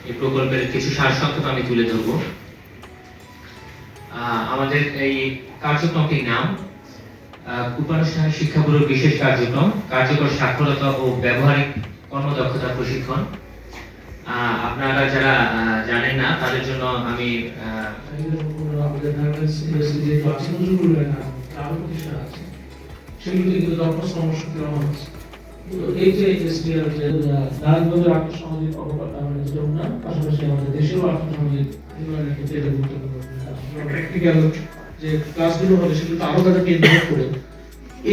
এই প্রকল্পের কিছু সারসংক্ষেপ আমি তুলে ধরব। আমাদের এই কার্যক্রমটির নাম উপানুষ্ঠানিক শিক্ষা ব্যুরোর বিশেষ কার্যক্রম কার্যকর সাক্ষরতা ও ব্যবহারিক কর্মদক্ষতা প্রশিক্ষণ। আপনারা যারা জানেন না তাদের জন্য আমি এই যে এসডিআর নারায়ণগঞ্জের আর্থসামাজিক উন্নয়ন পাশাপাশি আমাদের দেশেও আর্থসামাজিক উন্নয়নের ক্ষেত্রে এটা গুরুত্বপূর্ণ। প্র্যাকটিক্যাল যে ক্লাসগুলো হবে সেগুলো আরো তাদেরকে ইনভলভ করে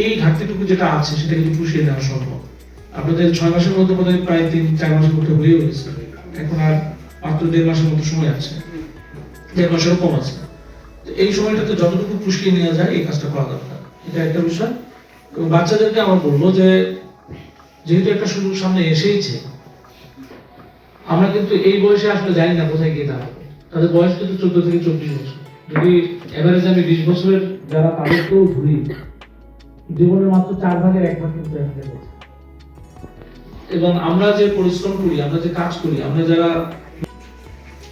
এই ঘাটতিটুকু যেটা আছে সেটা কিন্তু পুষিয়ে নেওয়া সম্ভব। আপনাদের 6 মাসের মধ্যে বোধহয় প্রায় 3-4 মাসের মধ্যে হয়েও গেছে, এখন আর মাত্র 1.5 মাসের মতো সময় আছে, 1.5 মাসেরও কম আছে। এই সময়টাতে যতটুকু পুষিয়ে নেওয়া যায় এই কাজটা করা দরকার, এটা একটা বিষয়। এবং বাচ্চাদেরকে আমার বলবো যে যেহেতু একটা সুযোগ সামনে এসেইছে, আমরা কিন্তু এই বয়সে আসলে জানি না কোথায় গিয়ে দাঁড়াবো। তাদের বয়স কিন্তু 14 থেকে 24 বছর। যদি এভারেজ আমি 20 বছরের যারা তাদেরকেও ধরি, জীবনের মাত্র 4 ভাগের 1 ভাগ কিন্তু এখানে গেছে। এবং আমরা যে পরিশ্রম করি, আমরা যে কাজ করি, আমরা যারা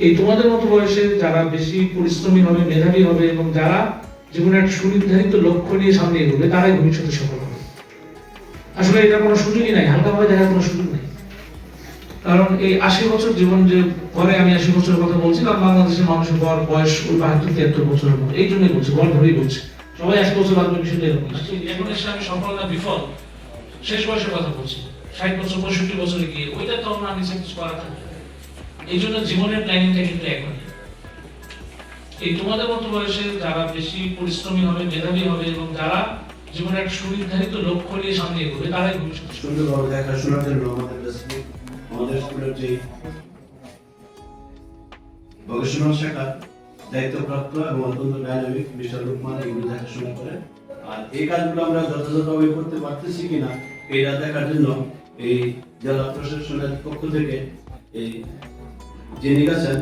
এই তোমাদের মতো বয়সে যারা বেশি পরিশ্রমী হবে, মেধাবী হবে এবং যারা জীবনে একটা সুনির্ধারিত লক্ষ্য নিয়ে সামনে এগোবে, তারাই ভবিষ্যতে সফল হবে। আসলে এটা কোনো সুযোগই নাই, হালকাভাবে দেখার কোনো সুযোগ নেই। কারণ এই 80 বছর জীবন যে পরে, আমি 80 বছরের কথা বলছি কারণ বাংলাদেশের মানুষের গড় বয়স ওই 72-73 বছরের মতো, এই জন্যই বলছি, গড় ধরেই বলছি। সবাই 80 বছর বাঁচবে বিষয়টা এরকম না। এখন এসে আমি সফল না বিফল শেষ বয়সের কথা বলছি, 60 বছর 65 বছরে গিয়ে ওইটা তো আমরা নিচে কিছু করা থাকবে। এই জন্য জীবনের প্ল্যানিংটা কিন্তু এখনই। এই তোমাদের মতো বয়সে যারা বেশি পরিশ্রমী হবে, মেধাবী হবে এবং যারা জীবনের একটা সুনির্ধারিত লক্ষ্য নিয়ে সামনে এগোবে, তারাই ভবিষ্যতে সুন্দরভাবে দেখাশোনার জন্য আমাদের স্কুলের যে ভোকেশনাল শাখার দায়িত্বপ্রাপ্ত এবং অত্যন্ত ডাইনামিক মিস্টার লুকমান এগুলো দেখাশোনা করে। আর এই কাজগুলো আমরা যথাযথভাবে করতে পারতেছি কিনা এটা দেখার জন্য এই জেলা প্রশাসনের পক্ষ থেকে এই যিনি গেছেন